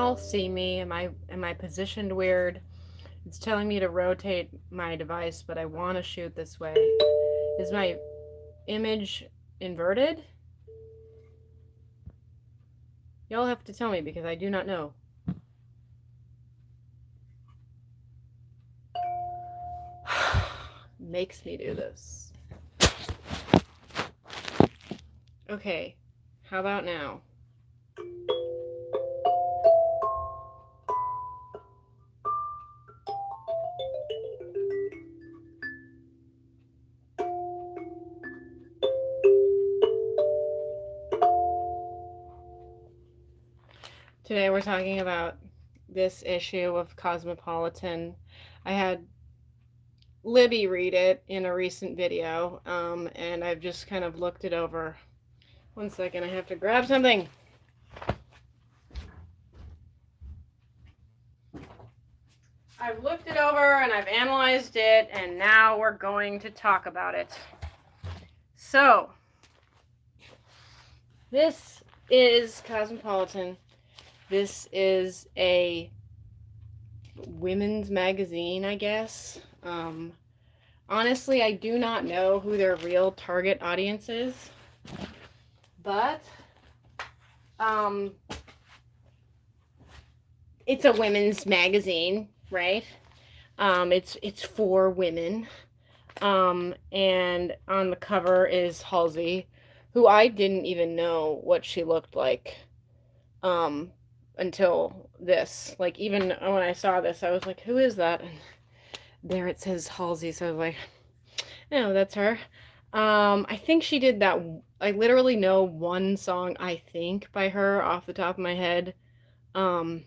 y'all see me? Am I positioned weird? It's telling me to rotate my device, but I want to shoot this way. Is my image inverted? Y'all have to tell me because I do not know. Makes me do this. Okay, how about now? Today we're talking about this issue of Cosmopolitan. I had Libby read it in a recent video, and I've just kind of looked it over. One second, I have to grab something. I've looked it over and I've analyzed it, and now we're going to talk about it. So, this is Cosmopolitan. This is a women's magazine, I guess. Honestly, I do not know who their real target audience is, but it's a women's magazine, right? It's for women. And on the cover is Halsey, who I didn't even know what she looked like until this. Like, even when I saw this, I was like, who is that? And there it says Halsey, so I was like, no, that's her. I think she did that. I literally know one song, I think, by her off the top of my head. The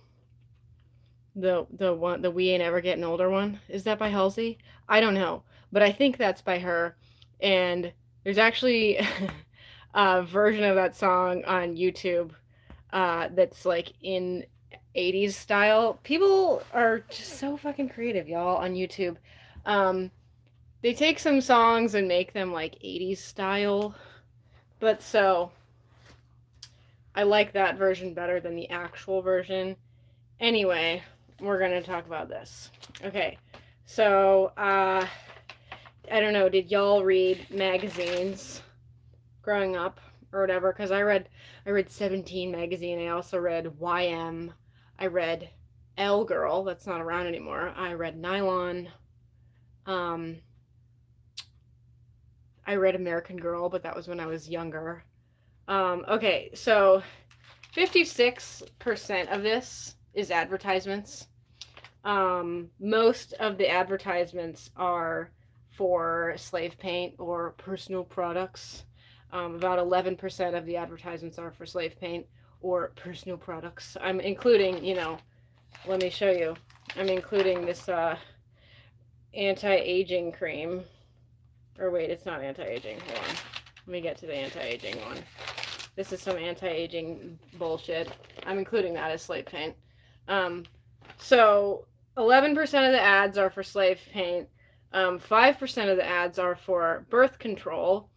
one, the We Ain't Ever Getting Older one. Is that by Halsey? I don't know, but I think that's by her. And there's actually a version of that song on YouTube that's like in 80s style. People are just so fucking creative, y'all, on YouTube. They take some songs and make them like 80s style. But so I like that version better than the actual version. Anyway, we're going to talk about this. Okay. So, I don't know, did y'all read magazines growing up or whatever? Because I read 17 magazine. I also read YM. I read L Girl. That's not around anymore. I read Nylon. I read American Girl, but that was when I was younger. Okay, so 56% of this is advertisements. Most of the advertisements are for slave paint or personal products. About 11% of the advertisements are for slave paint or personal products. I'm including, let me show you. I'm including this anti-aging cream. Or wait, it's not anti-aging. Hold on. Let me get to the anti-aging one. This is some anti-aging bullshit. I'm including that as slave paint. So 11% of the ads are for slave paint. 5% of the ads are for birth control.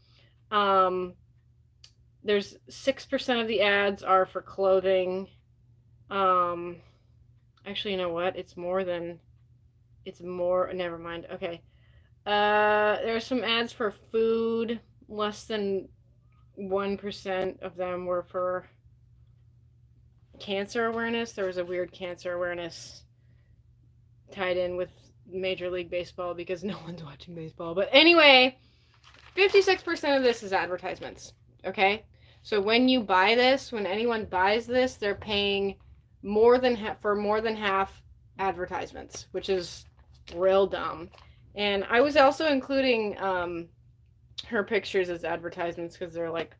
There's 6% of the ads are for clothing. Actually, you know what? Never mind. Okay. There's some ads for food. Less than 1% of them were for cancer awareness. There was a weird cancer awareness tied in with Major League Baseball because no one's watching baseball. But anyway, 56% of this is advertisements. Okay? So when you buy this, when anyone buys this, they're paying more than half advertisements, which is real dumb. And I was also including her pictures as advertisements because they're like,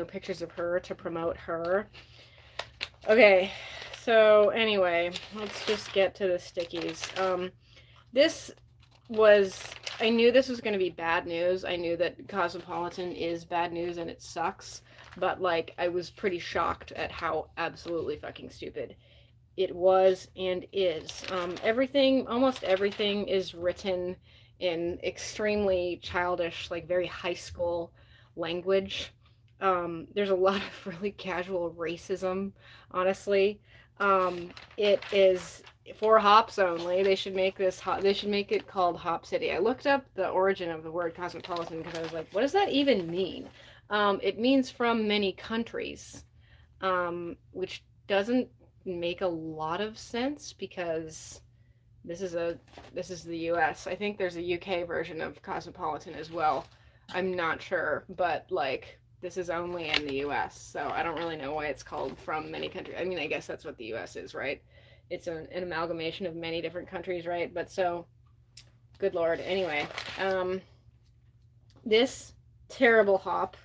pictures of her to promote her. Okay, so anyway, let's just get to the stickies. I knew this was going to be bad news. I knew that Cosmopolitan is bad news and it sucks. But, I was pretty shocked at how absolutely fucking stupid it was and is. Almost everything is written in extremely childish, very high school language. There's a lot of really casual racism, honestly. It is for hops only. They should make this hop. They should make it called Hop City. I looked up the origin of the word cosmopolitan because I was like, what does that even mean? It means from many countries, which doesn't make a lot of sense because this is a this is the U.S. I think there's a UK version of cosmopolitan as well. I'm not sure, but like this is only in the US, so I don't really know why it's called from many countries. I mean, I guess that's what the US is, right? It's an amalgamation of many different countries, right? But so, good lord. Anyway, this terrible hop,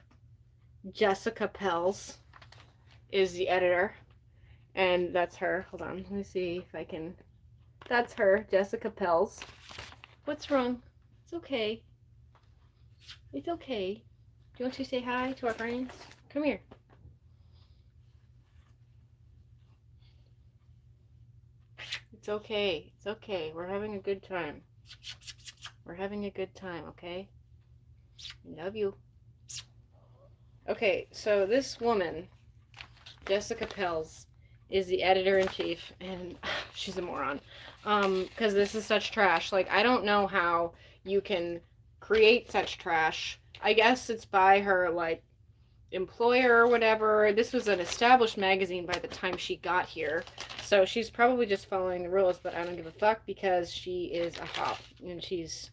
Jessica Pels, is the editor, and that's her. Hold on, let me see if I can. That's her, Jessica Pels. What's wrong? It's okay. It's okay. Do you want to say hi to our friends? Come here. It's okay. It's okay. We're having a good time. We're having a good time, okay? Love you. Okay, so this woman, Jessica Pels, is the editor-in-chief, and she's a moron. Because this is such trash. Like, I don't know how you can create such trash. I guess it's by her, like, employer or whatever. This was an established magazine by the time she got here. So she's probably just following the rules, but I don't give a fuck because she is a hop and she's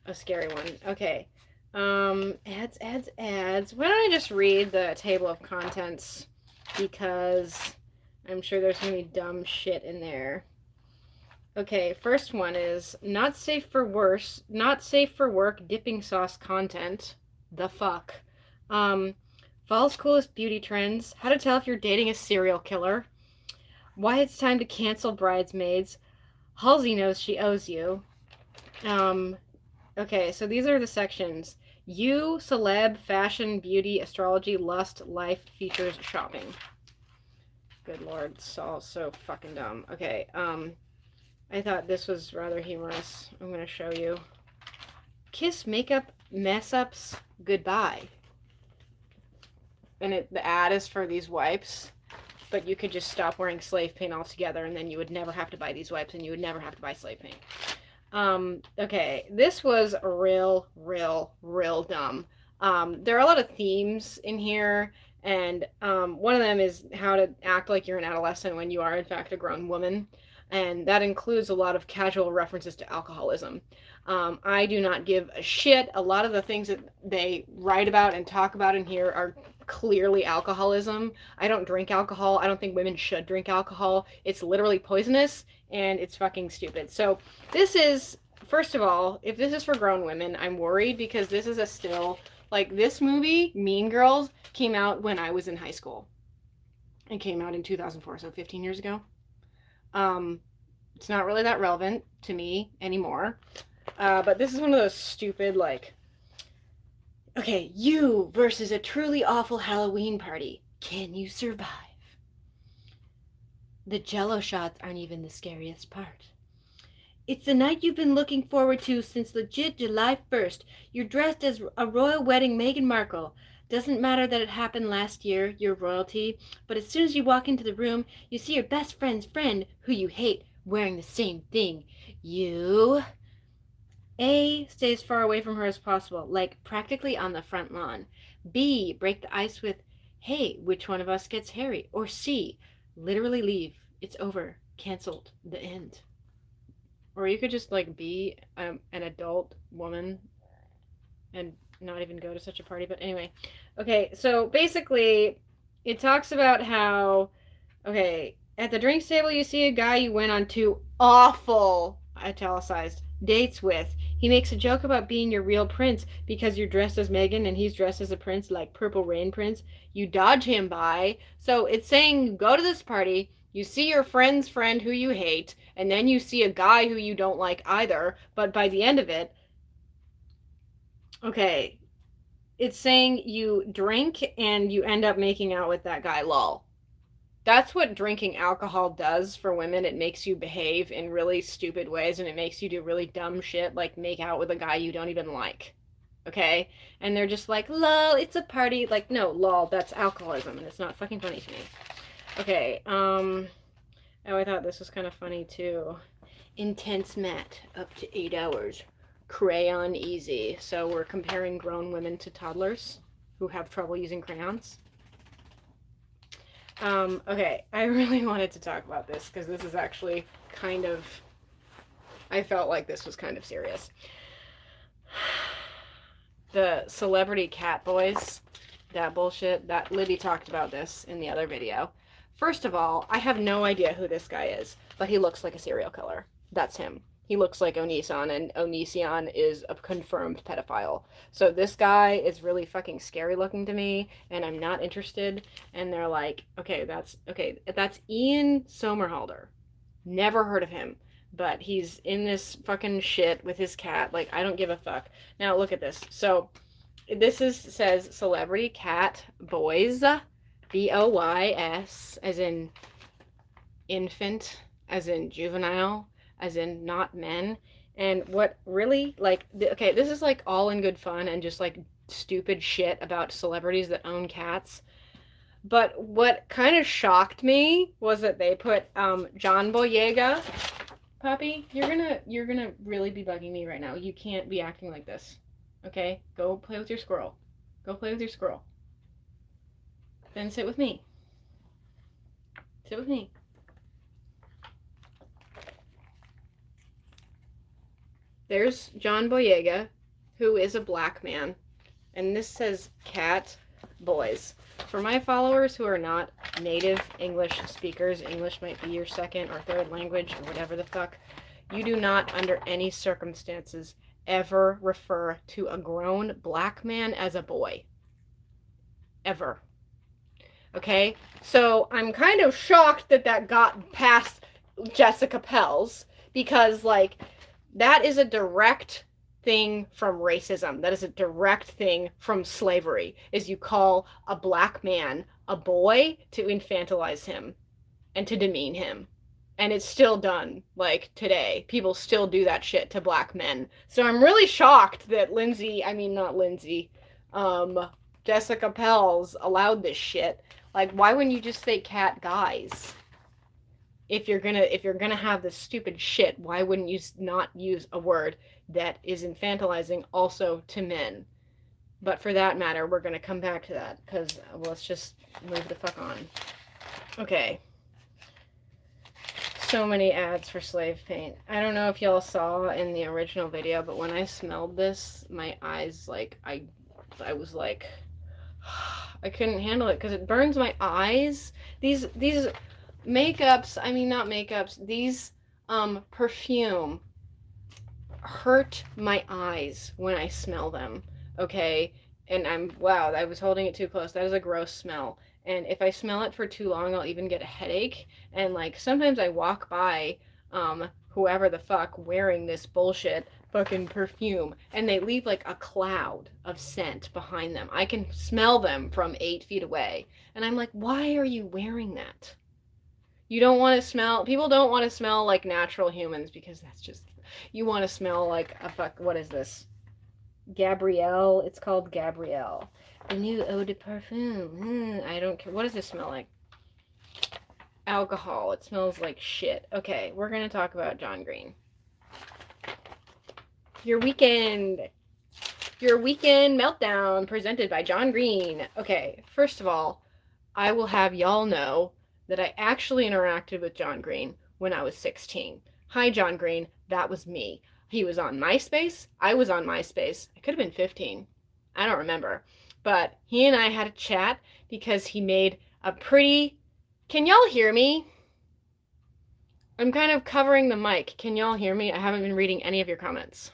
a scary one. Okay. Ads. Why don't I just read the table of contents because I'm sure there's gonna be dumb shit in there. Okay, first one is not safe for work dipping sauce content. The fuck. Fall's coolest beauty trends. How to tell if you're dating a serial killer. Why it's time to cancel Bridesmaids. Halsey knows she owes you. Okay, so these are the sections. You, celeb, fashion, beauty, astrology, lust, life, features, shopping. Good lord, it's all so fucking dumb. Okay, I thought this was rather humorous. I'm gonna show you. Kiss makeup mess ups goodbye. And the ad is for these wipes, but you could just stop wearing slave paint altogether, and then you would never have to buy these wipes, and you would never have to buy slave paint. Okay, this was real dumb. There are a lot of themes in here, and one of them is how to act like you're an adolescent when you are in fact a grown woman, and that includes a lot of casual references to alcoholism. I do not give a shit. A lot of the things that they write about and talk about in here are clearly alcoholism. I don't drink alcohol. I don't think women should drink alcohol. It's literally poisonous and it's fucking stupid. So this is, first of all, if this is for grown women, I'm worried because this is a still, like this movie, Mean Girls, came out when I was in high school. It came out in 2004, so 15 years ago. It's not really that relevant to me anymore. But this is one of those stupid, like, okay, you versus a truly awful Halloween party. Can you survive? The jello shots aren't even the scariest part. It's the night you've been looking forward to since legit July 1st. You're dressed as a royal wedding Meghan Markle. Doesn't matter that it happened last year, you're royalty, but as soon as you walk into the room, you see your best friend's friend, who you hate, wearing the same thing. You... A, stay as far away from her as possible, like practically on the front lawn. B, break the ice with, hey, which one of us gets Harry? Or C, literally leave. It's over. Cancelled. The end. Or you could just like be an adult woman and not even go to such a party. But anyway, okay, so basically it talks about how, okay, at the drinks table you see a guy you went on 2 awful, italicized, dates with. He makes a joke about being your real prince because you're dressed as Meghan and he's dressed as a prince, like Purple Rain Prince. You dodge him by. So it's saying you go to this party, you see your friend's friend who you hate, and then you see a guy who you don't like either. But by the end of it, okay, it's saying you drink and you end up making out with that guy, lol. That's what drinking alcohol does for women. It makes you behave in really stupid ways and it makes you do really dumb shit like make out with a guy you don't even like. Okay? And they're just like, lol, it's a party. Like, no, lol, that's alcoholism and it's not fucking funny to me. Okay, Oh, I thought this was kind of funny too. Intense mat, up to 8 hours. Crayon easy. So we're comparing grown women to toddlers who have trouble using crayons. Okay, I really wanted to talk about this because this is actually kind of, I felt like this was kind of serious. The celebrity cat boys, that bullshit, that Libby talked about this in the other video. First of all, I have no idea who this guy is, but he looks like a serial killer. That's him. He looks like Onision, and Onision is a confirmed pedophile. So this guy is really fucking scary looking to me, and I'm not interested. And they're like, that's Ian Somerhalder. Never heard of him, but he's in this fucking shit with his cat. Like, I don't give a fuck. Now look at this. So this is says celebrity cat boys, BOYS, as in infant, as in juvenile, as in not men. And what really, like, okay, this is like all in good fun and just like stupid shit about celebrities that own cats. But what kind of shocked me was that they put John Boyega. Poppy, you're gonna really be bugging me right now. You can't be acting like this. Okay? Go play with your squirrel. Go play with your squirrel. Then sit with me. Sit with me. There's John Boyega, who is a black man, and this says cat boys. For my followers who are not native English speakers, English might be your second or third language or whatever the fuck, you do not, under any circumstances, ever refer to a grown black man as a boy. Ever. Okay? So I'm kind of shocked that that got past Jessica Pels because, like, that is a direct thing from racism. That is a direct thing from slavery, is you call a black man a boy to infantilize him and to demean him. And it's still done, like, today. People still do that shit to black men. So I'm really shocked that Jessica Pels allowed this shit. Like, why wouldn't you just say cat guys? If you're gonna have this stupid shit, why wouldn't you not use a word that is infantilizing also to men? But for that matter, we're gonna come back to that because let's just move the fuck on. Okay. So many ads for slave paint. I don't know if y'all saw in the original video, but when I smelled this, my eyes, like, I was like, I couldn't handle it because it burns my eyes. These makeups, I mean, not makeups, these perfume hurt my eyes when I smell them, okay? And wow, I was holding it too close. That is a gross smell. And if I smell it for too long, I'll even get a headache. And, like, sometimes I walk by whoever the fuck wearing this bullshit fucking perfume, and they leave like a cloud of scent behind them. I can smell them from 8 feet away. And I'm like, why are you wearing that? You don't want to smell, people don't want to smell like natural humans because that's just, you want to smell like a fuck, what is this? Gabrielle, it's called Gabrielle. The new eau de parfum. I don't care. What does this smell like? Alcohol. It smells like shit. Okay, we're going to talk about John Green. Your weekend meltdown presented by John Green. Okay, first of all, I will have y'all know that I actually interacted with John Green when I was 16. Hi, John Green. That was me. He was on MySpace. I was on MySpace. I could have been 15. I don't remember. But he and I had a chat because he made a pretty... Can y'all hear me? I'm kind of covering the mic. Can y'all hear me? I haven't been reading any of your comments.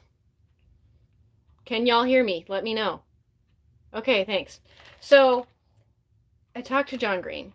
Can y'all hear me? Let me know. Okay, thanks. So I talked to John Green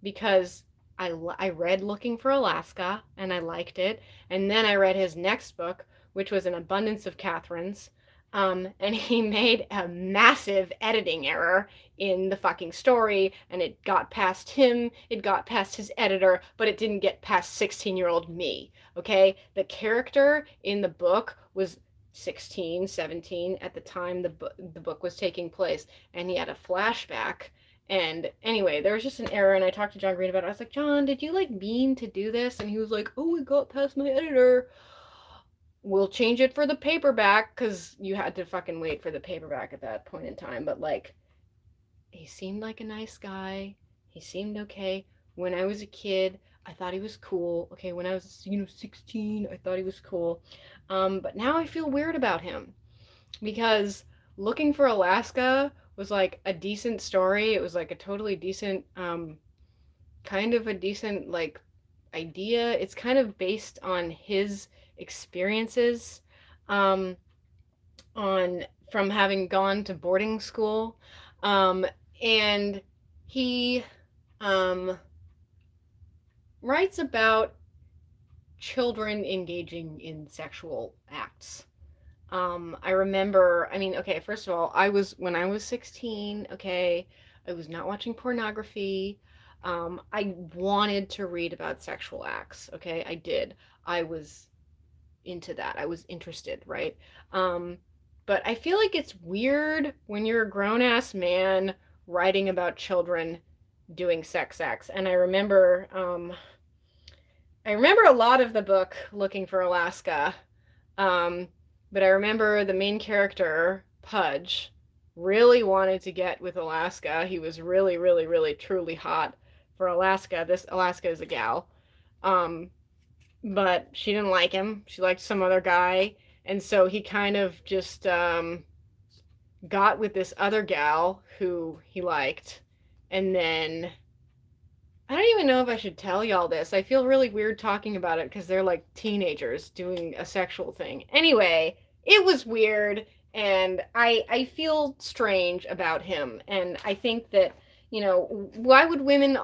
because I read Looking for Alaska and I liked it. And then I read his next book, which was An Abundance of Catherines. And he made a massive editing error in the fucking story, and it got past him, it got past his editor, but it didn't get past 16-year-old me, okay? The character in the book was 16, 17 at the time the book was taking place, and he had a flashback, And anyway, there was just an error, and I talked to John Green about it. I was like, John, did you like mean to do this? And he was like, oh, it got past my editor. We'll change it for the paperback, because you had to fucking wait for the paperback at that point in time. But like, he seemed like a nice guy. He seemed okay. When I was a kid, I thought he was cool. Okay, when I was 16, I thought he was cool. But now I feel weird about him because Looking for Alaska was like a decent story. It was like a totally decent, kind of a decent like idea. It's kind of based on his experiences, um, on from having gone to boarding school, um, and he um, writes about children engaging in sexual acts. I remember, I mean, okay, first of all, when I was 16, okay, I was not watching pornography. I wanted to read about sexual acts, okay, I did. I was into that. I was interested, right? Um, but I feel like it's weird when you're a grown ass man writing about children doing sex acts. And I remember a lot of the book Looking for Alaska. Um, but I remember the main character, Pudge, really wanted to get with Alaska. He was really, really, really, truly hot for Alaska. This Alaska is a gal. Um, but she didn't like him. She liked some other guy. And so he kind of just got with this other gal who he liked. And then I don't even know if I should tell y'all this. I feel really weird talking about it because they're like teenagers doing a sexual thing. Anyway, it was weird, and I feel strange about him. And I think that, why would women,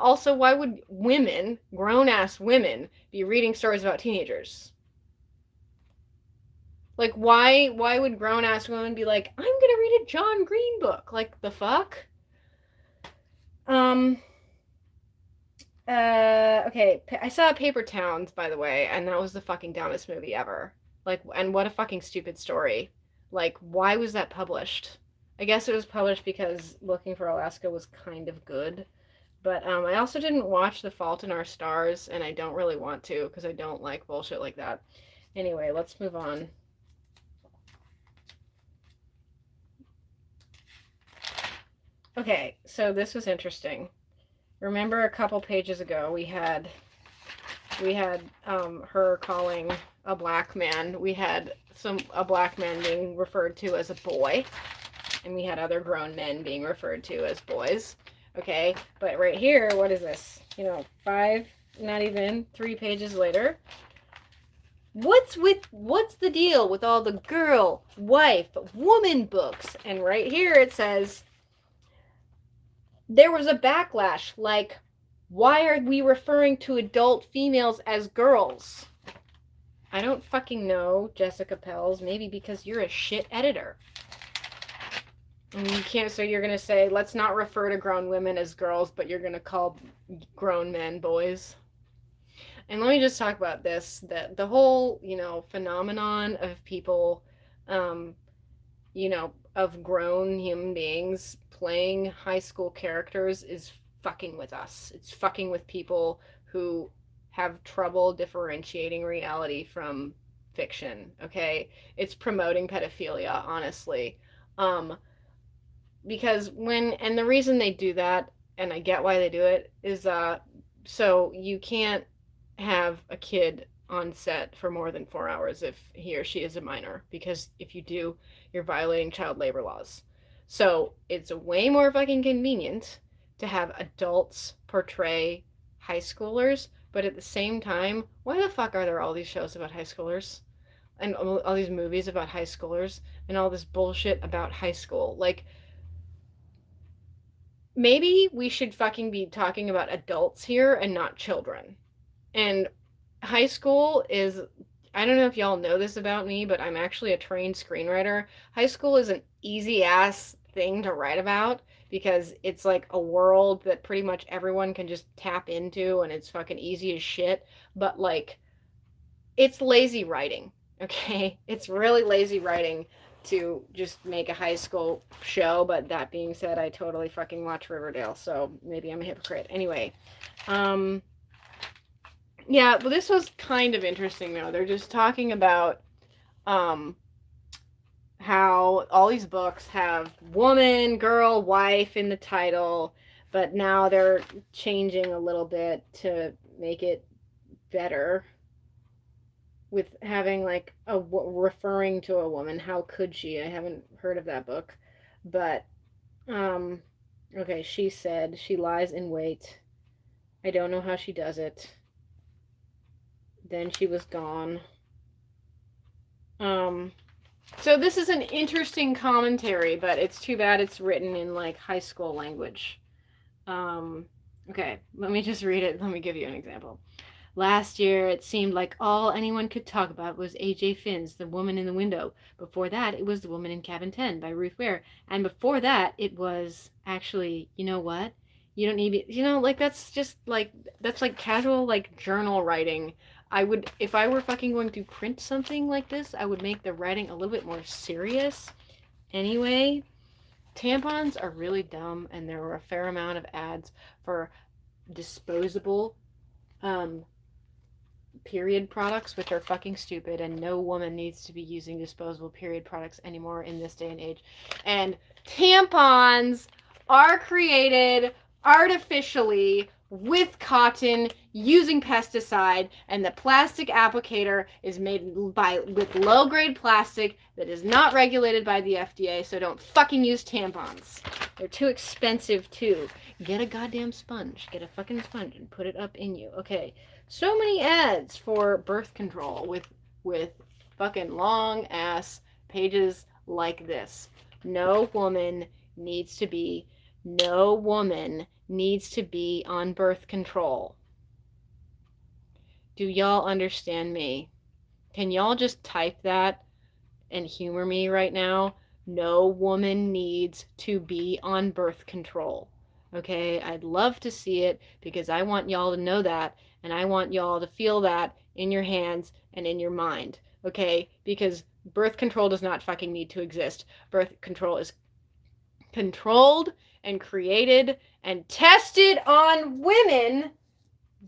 grown ass women, be reading stories about teenagers? Like, why would grown ass women be like, I'm gonna read a John Green book? Like, the fuck? Um, okay, I saw Paper Towns, by the way, and that was the fucking dumbest movie ever. Like, and what a fucking stupid story. Like, why was that published? I guess it was published because Looking for Alaska was kind of good. But I also didn't watch The Fault in Our Stars, and I don't really want to because I don't like bullshit like that. Anyway, let's move on. Okay, so this was interesting. Remember a couple pages ago we had her calling a black man. We had a black man being referred to as a boy, and we had other grown men being referred to as boys. Okay, but right here, what is this? Not even 3 pages later. What's the deal with all the girl, wife, woman books? And right here it says there was a backlash, like, why are we referring to adult females as girls? I don't fucking know, Jessica Pells. Maybe because you're a shit editor. And you can't, so you're gonna say, let's not refer to grown women as girls, but you're gonna call grown men boys. And let me just talk about this, that the whole, phenomenon of people, um, of grown human beings playing high school characters is fucking with us. It's fucking with people who have trouble differentiating reality from fiction, okay? It's promoting pedophilia, honestly. Um, because and the reason they do that, and I get why they do it, is so you can't have a kid on set for more than 4 hours if he or she is a minor, because if you do, you're violating child labor laws. So it's way more fucking convenient to have adults portray high schoolers, but at the same time, why the fuck are there all these shows about high schoolers? And all these movies about high schoolers and all this bullshit about high school? Like, maybe we should fucking be talking about adults here and not children. And high school is, I don't know if y'all know this about me, but I'm actually a trained screenwriter. High school is an easy ass thing to write about because it's like a world that pretty much everyone can just tap into and it's fucking easy as shit. But like, it's lazy writing, okay? It's really lazy writing. to just make a high school show, but that being said, I totally fucking watch Riverdale, so maybe I'm a hypocrite. Anyway, yeah, well, this was kind of interesting though. They're just talking about um, how all these books have woman, girl, wife in the title, but now they're changing a little bit to make it better with having like referring to a woman. How could she? I haven't heard of that book, but um, okay. She said she lies in wait. I don't know how she does it. Then she was gone. So this is an interesting commentary, but it's too bad it's written in like high school language. Okay, let me just read it. Let me give you an example. Last year, it seemed like all anyone could talk about was A.J. Finn's The Woman in the Window. Before that, it was The Woman in Cabin 10 by Ruth Ware. And before that, it was actually, you know what? You don't need it. You know, like that's just like, that's like casual, like journal writing. I would, if I were fucking going to print something like this, I would make the writing a little bit more serious. Anyway, tampons are really dumb, and there were a fair amount of ads for disposable period products, which are fucking stupid, and no woman needs to be using disposable period products anymore in this day and age. And tampons are created artificially with cotton using pesticide, and the plastic applicator is made with low grade plastic that is not regulated by the FDA, so don't fucking use tampons. They're too expensive too. Get a goddamn sponge. Get a fucking sponge and put it up in you. Okay. So many ads for birth control with fucking long ass pages like this. No woman needs to be on birth control. Do y'all understand me? Can y'all just type that and humor me right now? No woman needs to be on birth control. Okay, I'd love to see it because I want y'all to know that, and I want y'all to feel that in your hands and in your mind. Okay, because birth control does not fucking need to exist. Birth control is controlled and created and tested on women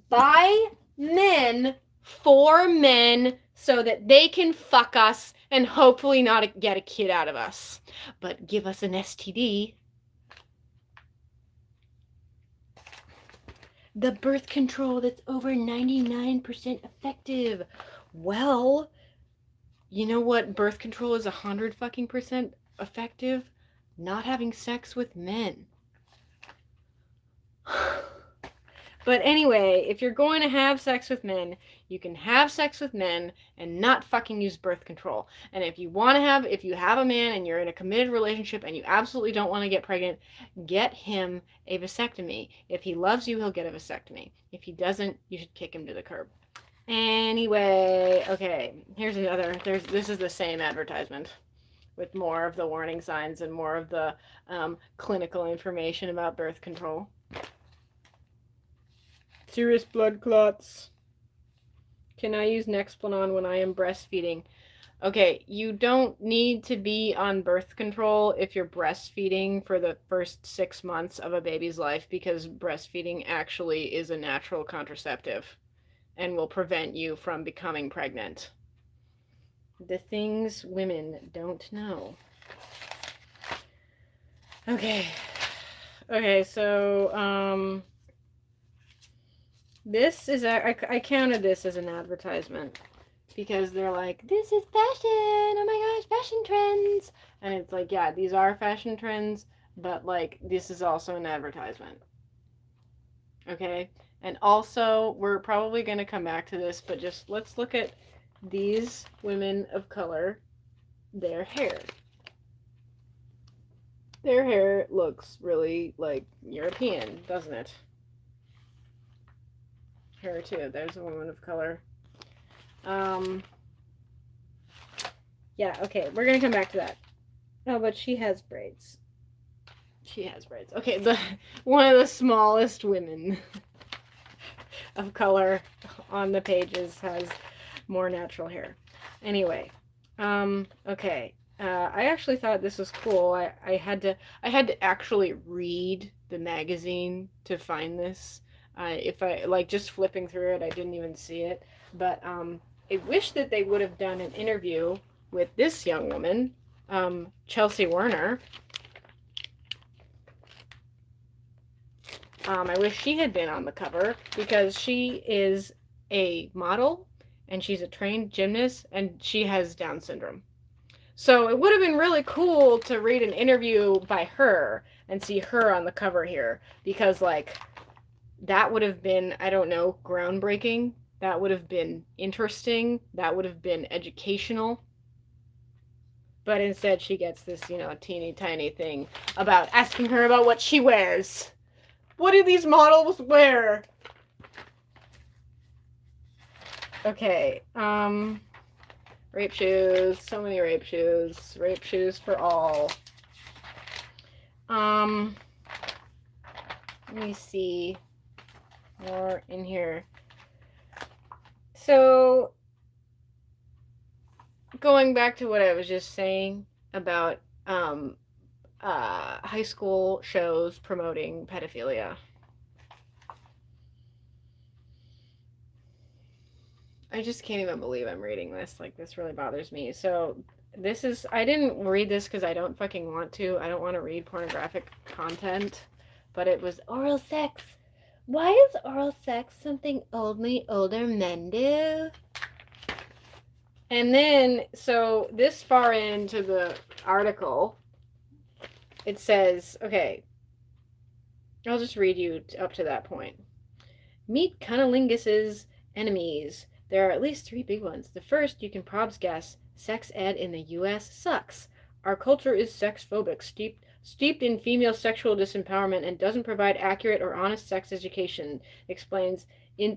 by men for men so that they can fuck us and hopefully not get a kid out of us, but give us an STD. The birth control that's over 99% effective. Well, you know what birth control is 100 fucking percent effective? Not having sex with men. But anyway, if you're going to have sex with men, you can have sex with men and not fucking use birth control. And if you have a man and you're in a committed relationship and you absolutely don't want to get pregnant, get him a vasectomy. If he loves you, he'll get a vasectomy. If he doesn't, you should kick him to the curb. Anyway, okay, here's another. This is the same advertisement with more of the warning signs and more of the clinical information about birth control. Serious blood clots. Can I use Nexplanon when I am breastfeeding? Okay, you don't need to be on birth control if you're breastfeeding for the first 6 months of a baby's life, because breastfeeding actually is a natural contraceptive and will prevent you from becoming pregnant. The things women don't know. Okay, so this is, I counted this as an advertisement because they're like, this is fashion, oh my gosh, fashion trends. And it's like, yeah, these are fashion trends, but like, this is also an advertisement. Okay? And also, we're probably going to come back to this, but just let's look at these women of color, their hair. Their hair looks really like European, doesn't it? Her too. There's a woman of color. Yeah, okay, we're gonna come back to that. Oh, but she has braids. Okay, one of the smallest women of color on the pages has more natural hair. Anyway, okay. I actually thought this was cool. I had to actually read the magazine to find this. If I like just flipping through it, I didn't even see it. But I wish that they would have done an interview with this young woman, Chelsea Werner. I wish she had been on the cover because she is a model and she's a trained gymnast and she has Down syndrome. So it would have been really cool to read an interview by her and see her on the cover here because, like, that would have been, I don't know, groundbreaking. That would have been interesting. That would have been educational. But instead, she gets this, teeny tiny thing about asking her about what she wears. What do these models wear? Okay, rape shoes, so many rape shoes for all. Um, let me see more in here. So, going back to what I was just saying about high school shows promoting pedophilia. I just can't even believe I'm reading this. Like, this really bothers me. So, I didn't read this because I don't fucking want to. I don't want to read pornographic content. But it was oral sex. Why is oral sex something only older men do? And then, so this far into the article, it says, okay, I'll just read you up to that point. Meet cunnilingus' enemies. There are at least 3 big ones. The first, you can probs guess, sex ed in the U.S. sucks. Our culture is sex-phobic, steeped in female sexual disempowerment, and doesn't provide accurate or honest sex education, explains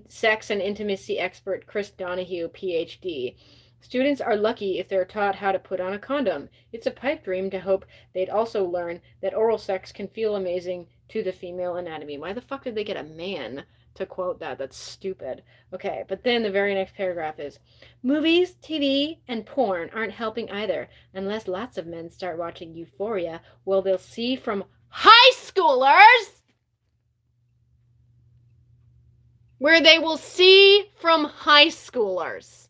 sex and intimacy expert Chris Donahue, PhD. Students are lucky if they're taught how to put on a condom. It's a pipe dream to hope they'd also learn that oral sex can feel amazing to the female anatomy. Why the fuck did they get a man to quote that? That's stupid. Okay, but then the very next paragraph is movies, TV, and porn aren't helping either, unless lots of men start watching Euphoria. Well, they'll see from high schoolers where they will see from high schoolers.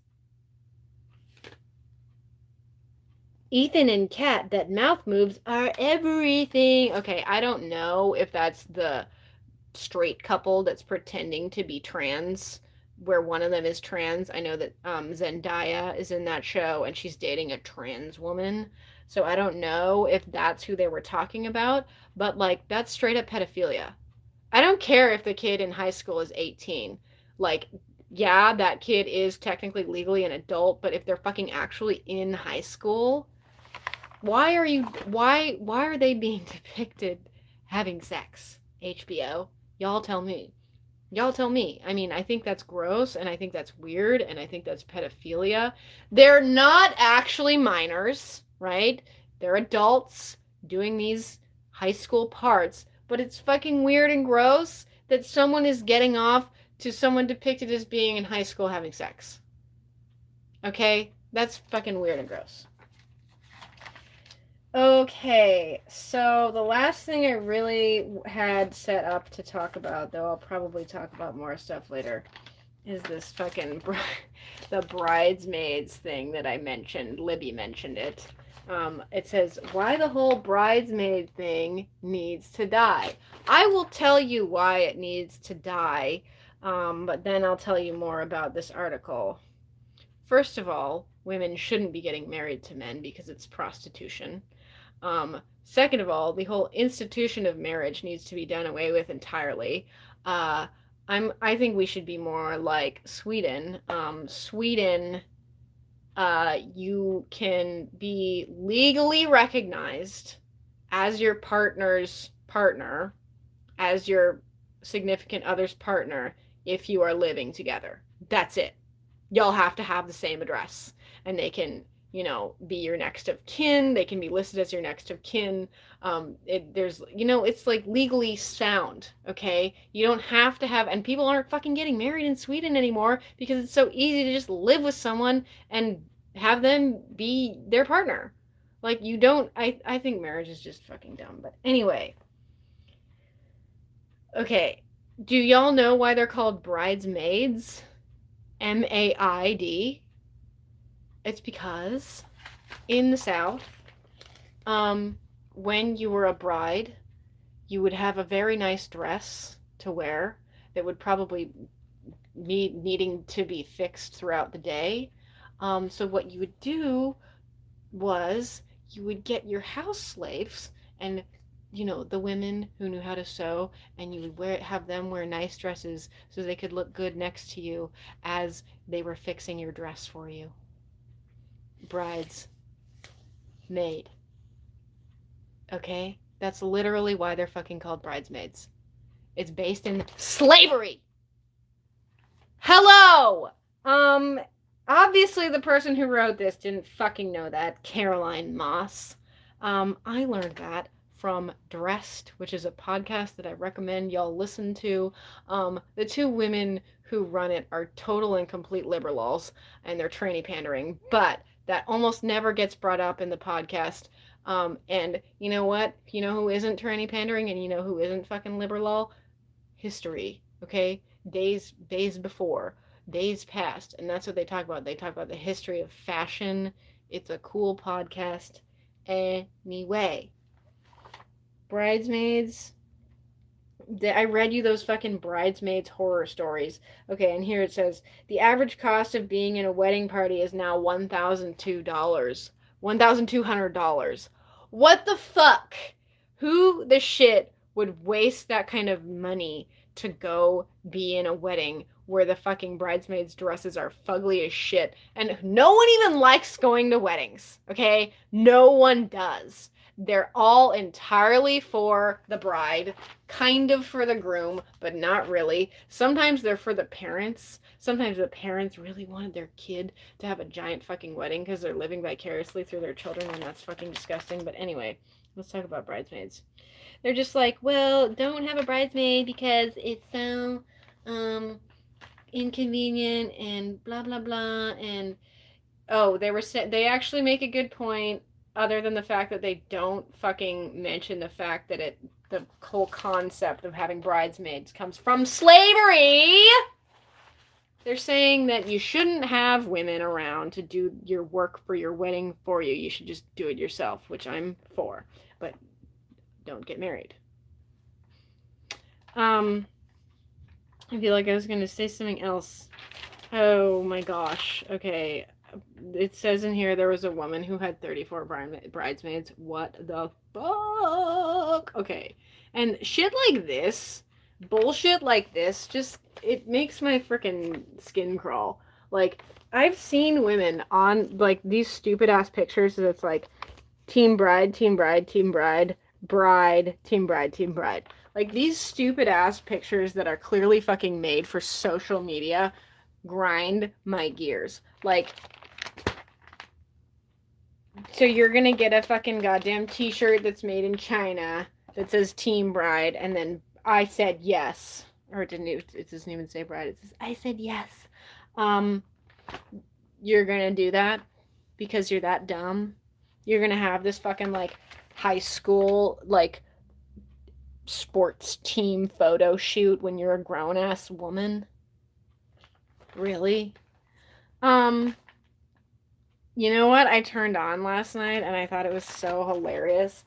Ethan and Kat, that mouth moves are everything. Okay, I don't know if that's the straight couple that's pretending to be trans, where one of them is trans. I know that Zendaya is in that show and she's dating a trans woman. So I don't know if that's who they were talking about, but like that's straight up pedophilia. I don't care if the kid in high school is 18. Like, yeah, that kid is technically legally an adult, but if they're fucking actually in high school, why are they being depicted having sex? HBO, y'all tell me. Y'all tell me. I mean, I think that's gross and I think that's weird and I think that's pedophilia. They're not actually minors, right? They're adults doing these high school parts, but it's fucking weird and gross that someone is getting off to someone depicted as being in high school having sex. Okay? That's fucking weird and gross. Okay, so the last thing I really had set up to talk about, though I'll probably talk about more stuff later, is this fucking the bridesmaids thing that I mentioned. Libby mentioned it. It says, why the whole bridesmaid thing needs to die. I will tell you why it needs to die, but then I'll tell you more about this article. First of all, women shouldn't be getting married to men because it's prostitution. Second of all, the whole institution of marriage needs to be done away with entirely. I think we should be more like Sweden. Sweden, you can be legally recognized as your partner's partner, as your significant other's partner, if you are living together. That's it. Y'all have to have the same address, and they can be your next of kin. They can be listed as your next of kin. It's like legally sound, okay? You don't have to have, and people aren't fucking getting married in Sweden anymore because it's so easy to just live with someone and have them be their partner. Like, you don't, I think marriage is just fucking dumb. But anyway, okay. Do y'all know why they're called bridesmaids? MAID? It's because in the South, um, when you were a bride, you would have a very nice dress to wear that would probably needing to be fixed throughout the day. So what you would do was you would get your house slaves and the women who knew how to sew, and you would have them wear nice dresses so they could look good next to you as they were fixing your dress for you. Brides maid. Okay? That's literally why they're fucking called bridesmaids. It's based in slavery. Hello! Um, Obviously the person who wrote this didn't fucking know that. Caroline Moss. I learned that from Dressed, which is a podcast that I recommend y'all listen to. The two women who run it are total and complete liberals, and they're tranny pandering, but that almost never gets brought up in the podcast. And you know what? You know who isn't tranny pandering, and you know who isn't fucking liberal? History, okay? Days before, days past, and that's what they talk about. They talk about the history of fashion. It's a cool podcast. Anyway, bridesmaids. I read you those fucking bridesmaids horror stories. Okay, and here it says the average cost of being in a wedding party is now $1,200. $1,200. What the fuck? Who the shit would waste that kind of money to go be in a wedding where the fucking bridesmaids' dresses are fugly as shit? And no one even likes going to weddings, okay? No one does. They're all entirely for the bride, kind of for the groom, but not really. Sometimes they're for the parents. Sometimes the parents really wanted their kid to have a giant fucking wedding because they're living vicariously through their children, and that's fucking disgusting. But anyway, let's talk about bridesmaids. They're just like, well, don't have a bridesmaid because it's so inconvenient and blah blah blah. And oh, they actually make a good point, other than the fact that they don't fucking mention the fact that the whole concept of having bridesmaids comes from slavery. They're saying that you shouldn't have women around to do your work for your wedding for you. You should just do it yourself, which I'm for. But don't get married. I feel like I was going to say something else. Oh my gosh. Okay. It says in here there was a woman who had 34 bridesmaids. What the fuck? Okay. And shit like this, bullshit like this, just, it makes my freaking skin crawl. Like, I've seen women on, like, these stupid ass pictures that's like, team bride, team bride, team bride, bride, team bride, team bride. Like, these stupid ass pictures that are clearly fucking made for social media grind my gears. Like, so you're gonna get a fucking goddamn t-shirt that's made in China that says Team Bride, and then I said yes. Or it doesn't even say bride, it says I said yes. You're gonna do that because you're that dumb. You're gonna have this fucking, like, high school, like, sports team photo shoot when you're a grown-ass woman? Really? You know what I turned on last night and I thought it was so hilarious?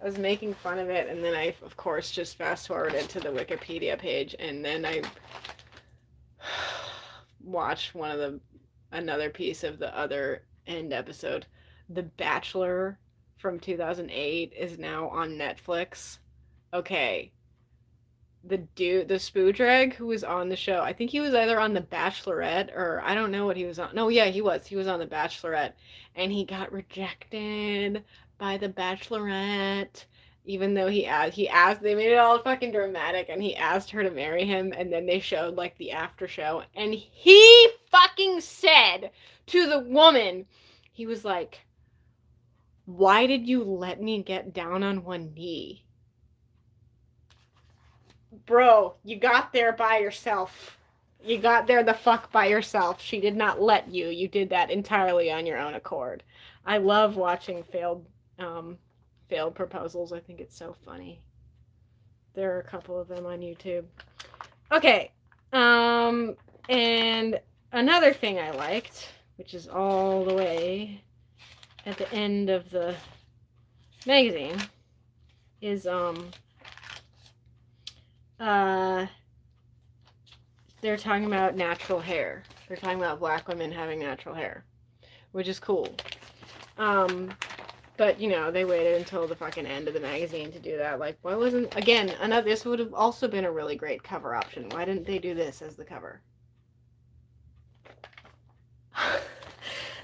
I was making fun of it, and then I, of course, just fast-forwarded to the Wikipedia page, and then I watched another piece of the other end episode. The Bachelor from 2008 is now on Netflix. Okay. The Spoodrag who was on the show, I think he was either on The Bachelorette, or I don't know what he was on. No, yeah, he was. He was on The Bachelorette, and he got rejected by The Bachelorette, even though he asked, they made it all fucking dramatic, and he asked her to marry him, and then they showed, like, the after show, and he fucking said to the woman, he was like, why did you let me get down on one knee? Bro, you got there by yourself. You got there the fuck by yourself. She did not let you. You did that entirely on your own accord. I love watching failed um, failed proposals. I think it's so funny. There are a couple of them on YouTube. Okay. Um, and another thing I liked, which is all the way at the end of the magazine, is uh they're talking about natural hair. They're talking about black women having natural hair, which is cool. Um, but you know, they waited until the fucking end of the magazine to do that. Like, why wasn't again another? This would have also been a really great cover option. Why didn't they do this as the cover?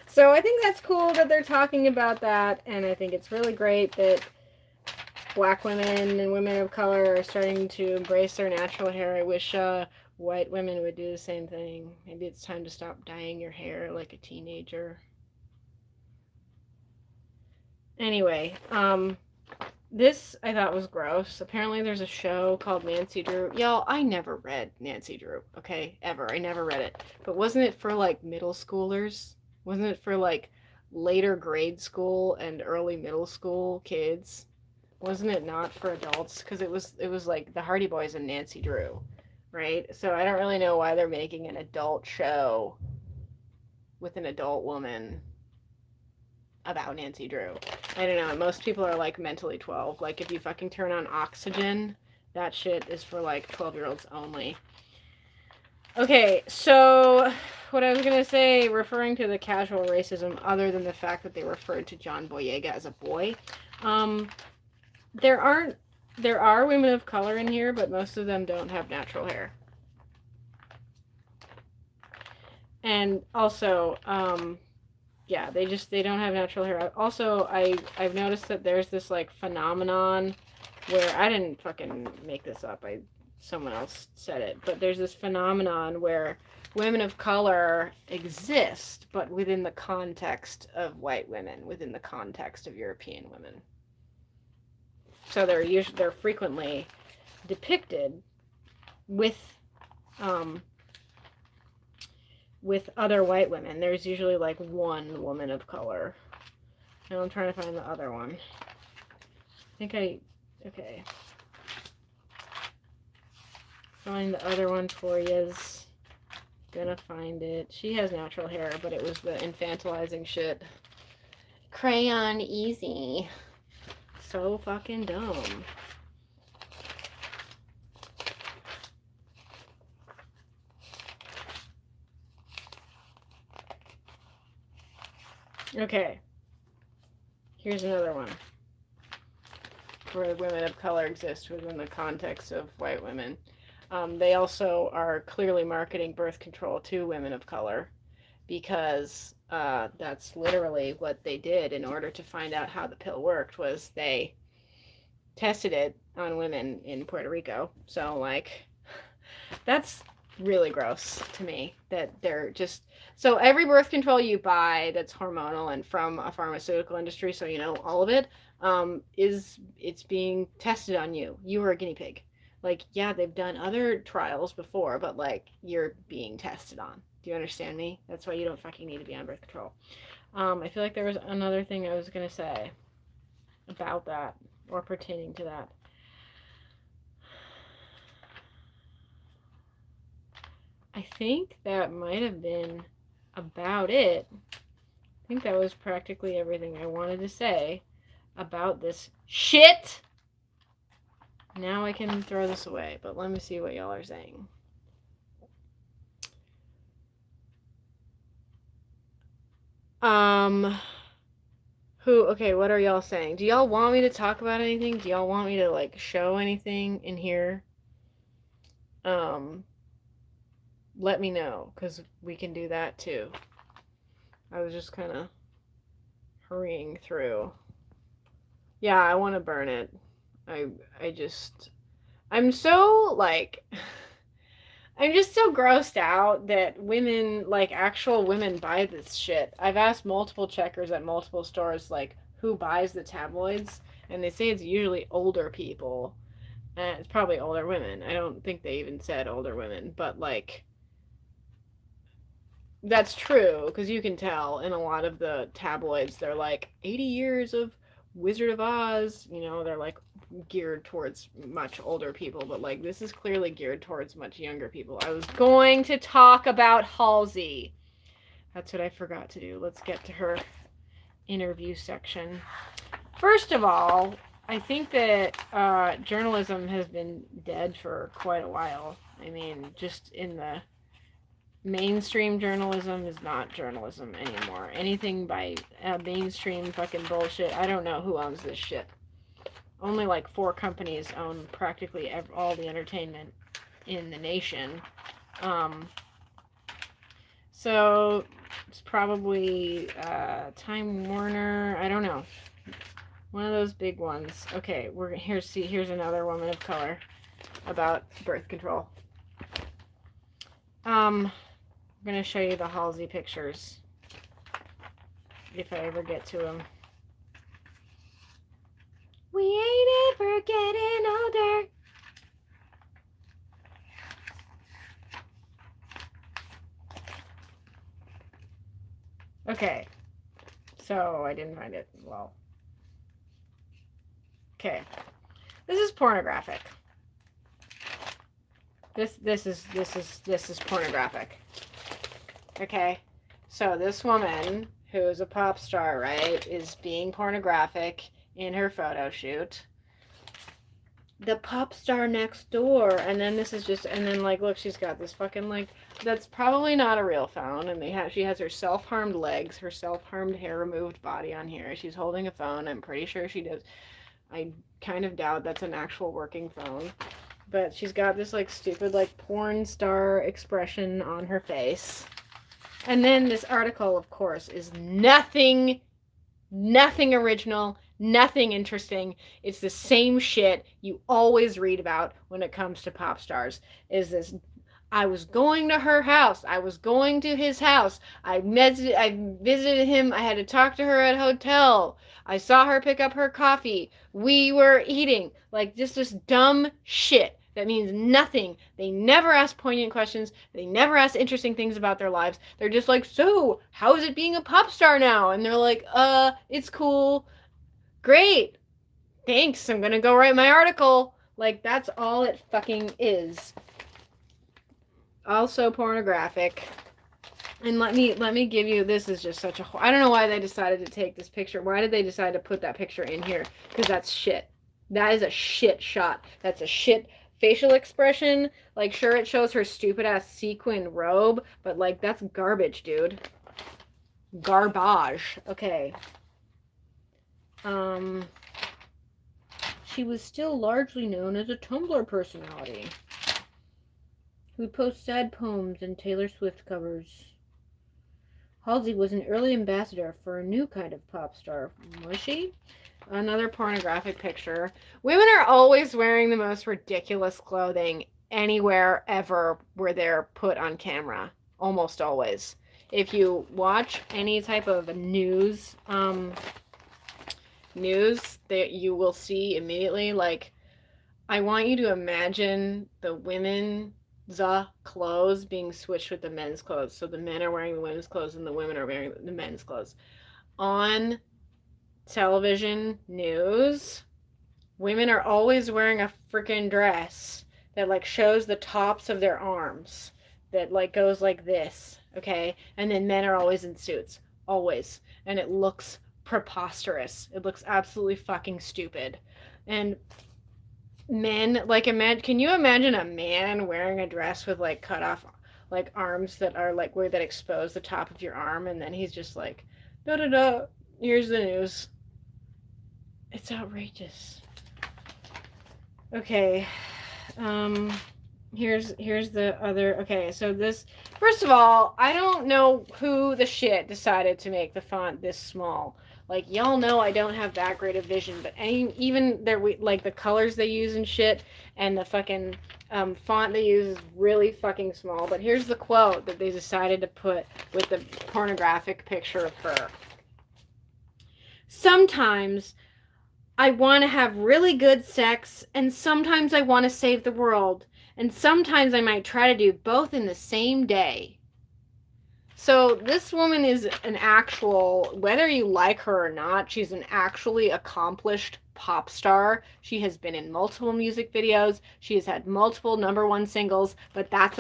So I think that's cool that they're talking about that, and I think it's really great that black women and women of color are starting to embrace their natural hair. I wish white women would do the same thing. Maybe it's time to stop dyeing your hair like a teenager. Anyway, this I thought was gross. Apparently, there's a show called Nancy Drew. Y'all, I never read Nancy Drew, okay? Ever. I never read it. But wasn't it for like middle schoolers? Wasn't it for like later grade school and early middle school kids? Wasn't it not for adults? Because it was like the Hardy Boys and Nancy Drew, right? So I don't really know why they're making an adult show with an adult woman about Nancy Drew. I don't know. Most people are like mentally 12. Like if you fucking turn on Oxygen, that shit is for like 12-year-olds only. Okay, so what I was gonna say, referring to the casual racism, other than the fact that they referred to John Boyega as a boy, um, there aren't there are women of color in here, but most of them don't have natural hair. And also, yeah, they don't have natural hair. Also, I've noticed that there's this like phenomenon where I didn't fucking make this up. Someone else said it, but there's this phenomenon where women of color exist, but within the context of white women, within the context of European women. So they're frequently depicted with um, with other white women. There's usually like one woman of color. And I'm trying to find the other one. Okay. Find the other one for you. Gonna find it. She has natural hair, but it was the infantilizing shit. Crayon easy. So fucking dumb. Okay. Here's another one. Where women of color exist within the context of white women. They also are clearly marketing birth control to women of color because that's literally what they did in order to find out how the pill worked was they tested it on women in Puerto Rico. So like that's really gross to me that they're just so every birth control you buy that's hormonal and from a pharmaceutical industry, so you know all of it, is it's being tested on you. You are a guinea pig. Like, yeah, they've done other trials before, but like you're being tested on. Do you understand me? That's why you don't fucking need to be on birth control. I feel like there was another thing I was gonna say about that or pertaining to that. I think that might have been about it. I think that was practically everything I wanted to say about this shit. Now I can throw this away, but let me see what y'all are saying. Okay, what are y'all saying? Do y'all want me to talk about anything? Do y'all want me to like show anything in here? Let me know, because we can do that too. I was just kind of hurrying through. Yeah, I want to burn it. I just I'm so like I'm just so grossed out that women, like actual women, buy this shit. I've asked multiple checkers at multiple stores, like, who buys the tabloids, and they say it's usually older people. And it's probably older women. I don't think they even said older women, but like, that's true, because you can tell in a lot of the tabloids, they're like, 80 years of Wizard of Oz, you know, they're like geared towards much older people, but like this is clearly geared towards much younger people. I was going to talk about Halsey. That's what I forgot to do. Let's get to her interview section. First of all, I think that journalism has been dead for quite a while. I mean, just in the mainstream journalism is not journalism anymore. Anything by mainstream fucking bullshit. I don't know who owns this shit. Only like 4 companies own practically all the entertainment in the nation. So it's probably Time Warner. I don't know. One of those big ones. Okay, here's another woman of color about birth control. I'm gonna show you the Halsey pictures if I ever get to them. We ain't ever getting older. Okay, so I didn't find it. Well, okay, this is pornographic. This is pornographic. Okay, so this woman who is a pop star, right, is being pornographic in her photo shoot. The pop star next door, and then this is just, and then like, look, she's got this fucking like, that's probably not a real phone, and she has her self-harmed legs, her self-harmed hair removed body on here. She's holding a phone. I'm pretty sure she does. I kind of doubt that's an actual working phone, but she's got this like stupid like porn star expression on her face. And then this article, of course, is nothing original, nothing interesting. It's the same shit you always read about when it comes to pop stars. Is this, I was going to her house. I was going to his house. I visited him. I had to talk to her at a hotel. I saw her pick up her coffee. We were eating. Like, just this dumb shit that means nothing. They never ask poignant questions. They never ask interesting things about their lives. They're just like, so, how is it being a pop star now? And they're like, it's cool. Great. Thanks. I'm gonna go write my article. Like, that's all it fucking is. Also pornographic. And let me give you, this is just such a, I don't know why they decided to take this picture. Why did they decide to put that picture in here? Because that's shit. That is a shit shot. That's a shit facial expression. Like, sure, it shows her stupid ass sequin robe, but like, that's garbage, dude. Garbage. Okay. She was still largely known as a Tumblr personality who posts sad poems and Taylor Swift covers. Halsey was an early ambassador for a new kind of pop star. Was she? Another pornographic picture. Women are always wearing the most ridiculous clothing anywhere ever where they're put on camera. Almost always. If you watch any type of news that you will see immediately, like, I want you to imagine the women's clothes being switched with the men's clothes. So the men are wearing the women's clothes and the women are wearing the men's clothes. On television news, women are always wearing a freaking dress that like shows the tops of their arms, that like goes like this, okay? And then men are always in suits, always. And it looks preposterous. It looks absolutely fucking stupid. And men, like, can you imagine a man wearing a dress with like cut off like arms that are like where that expose the top of your arm, and then he's just like, da da da, here's the news. It's outrageous. Okay. Here's the other. Okay, so this, first of all, I don't know who the shit decided to make the font this small. Like, y'all know I don't have that great of vision, but even their, like, the colors they use and shit, and the fucking font they use is really fucking small. But here's the quote that they decided to put with the pornographic picture of her. Sometimes I want to have really good sex, and sometimes I want to save the world, and sometimes I might try to do both in the same day. So this woman is an actual, whether you like her or not, she's an actually accomplished pop star. She has been in multiple music videos. She has had multiple #1 singles, but that's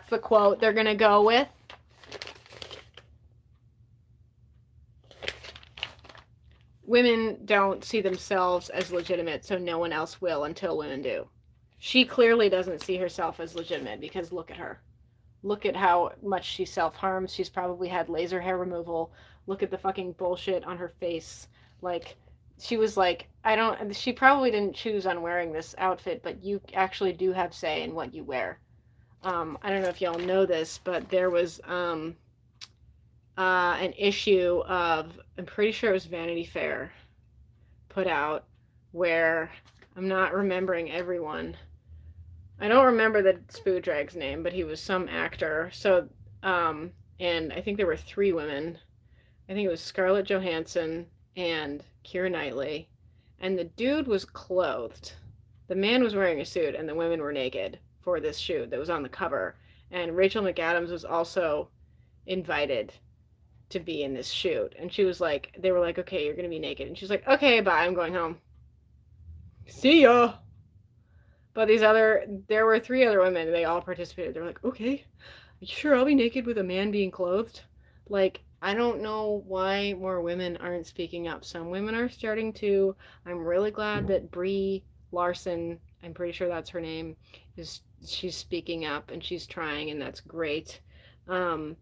the quote they're gonna go with. Women don't see themselves as legitimate, so no one else will until women do. She clearly doesn't see herself as legitimate because look at her. Look at how much she self-harms. She's probably had laser hair removal. Look at the fucking bullshit on her face. Like, she was like, she probably didn't choose on wearing this outfit, but you actually do have say in what you wear. I don't know if y'all know this, but there was an issue of, I'm pretty sure it was Vanity Fair, put out where, I'm not remembering everyone. I don't remember the Spoo Drag's name, but he was some actor. So, and I think there were 3 women. I think it was Scarlett Johansson and Keira Knightley. And the dude was clothed. The man was wearing a suit, and the women were naked for this shoot that was on the cover. And Rachel McAdams was also invited to be in this shoot. And she was like, they were like, okay, you're going to be naked. And she was like, okay, bye, I'm going home. See ya. But there were 3 other women, and they all participated. They're like, okay, sure, I'll be naked with a man being clothed. Like, I don't know why more women aren't speaking up. Some women are starting to. I'm really glad that Brie Larson, I'm pretty sure that's her name, she's speaking up and she's trying, and that's great. But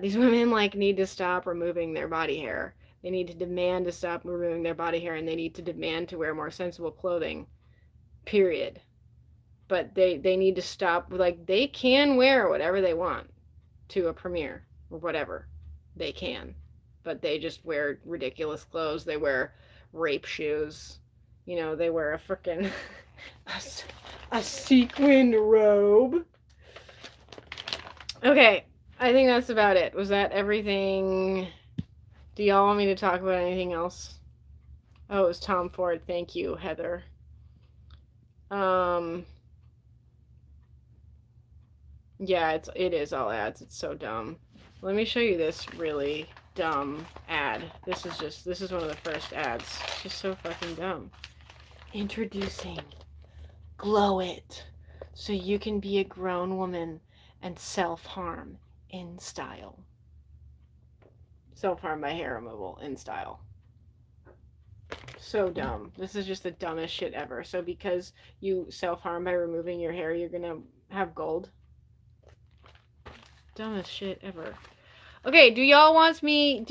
these women like need to stop removing their body hair. They need to demand to stop removing their body hair, and they need to demand to wear more sensible clothing. Period. But they need to stop. Like, they can wear whatever they want to a premiere or whatever. They can. But they just wear ridiculous clothes. They wear rape shoes. You know, they wear a freaking a sequined robe. Okay, I think that's about it. Was that everything? Do y'all want me to talk about anything else? Oh, it was Tom Ford. Thank you, Heather. Yeah, it is all ads. It's so dumb. Let me show you this really dumb ad. This is one of the first ads. It's just so fucking dumb. Introducing Glow It, so you can be a grown woman and self-harm in style. Self-harm by hair removal in style. So dumb. This is just the dumbest shit ever. So because you self-harm by removing your hair, you're gonna have gold? Dumbest shit ever. Okay, do y'all want me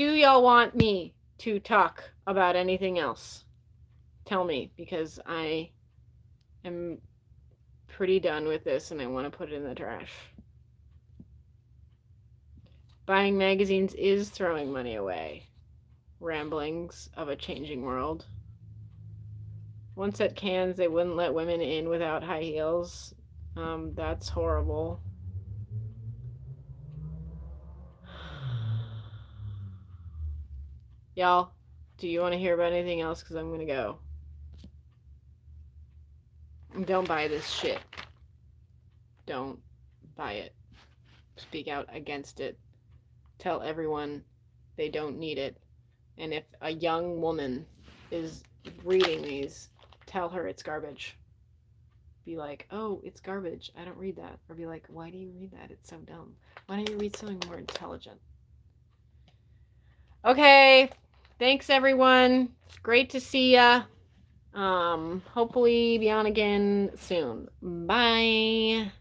to talk about anything else? Tell me, because I am pretty done with this and I want to put it in the trash. Buying magazines is throwing money away. Ramblings of a changing world. Once at Cannes, they wouldn't let women in without high heels. That's horrible. Y'all, do you want to hear about anything else? Because I'm going to go. Don't buy this shit. Don't buy it. Speak out against it. Tell everyone they don't need it. And if a young woman is reading these, tell her it's garbage. Be like, oh, it's garbage. I don't read that. Or be like, why do you read that? It's so dumb. Why don't you read something more intelligent? Okay. Thanks, everyone. Great to see ya. Hopefully be on again soon. Bye.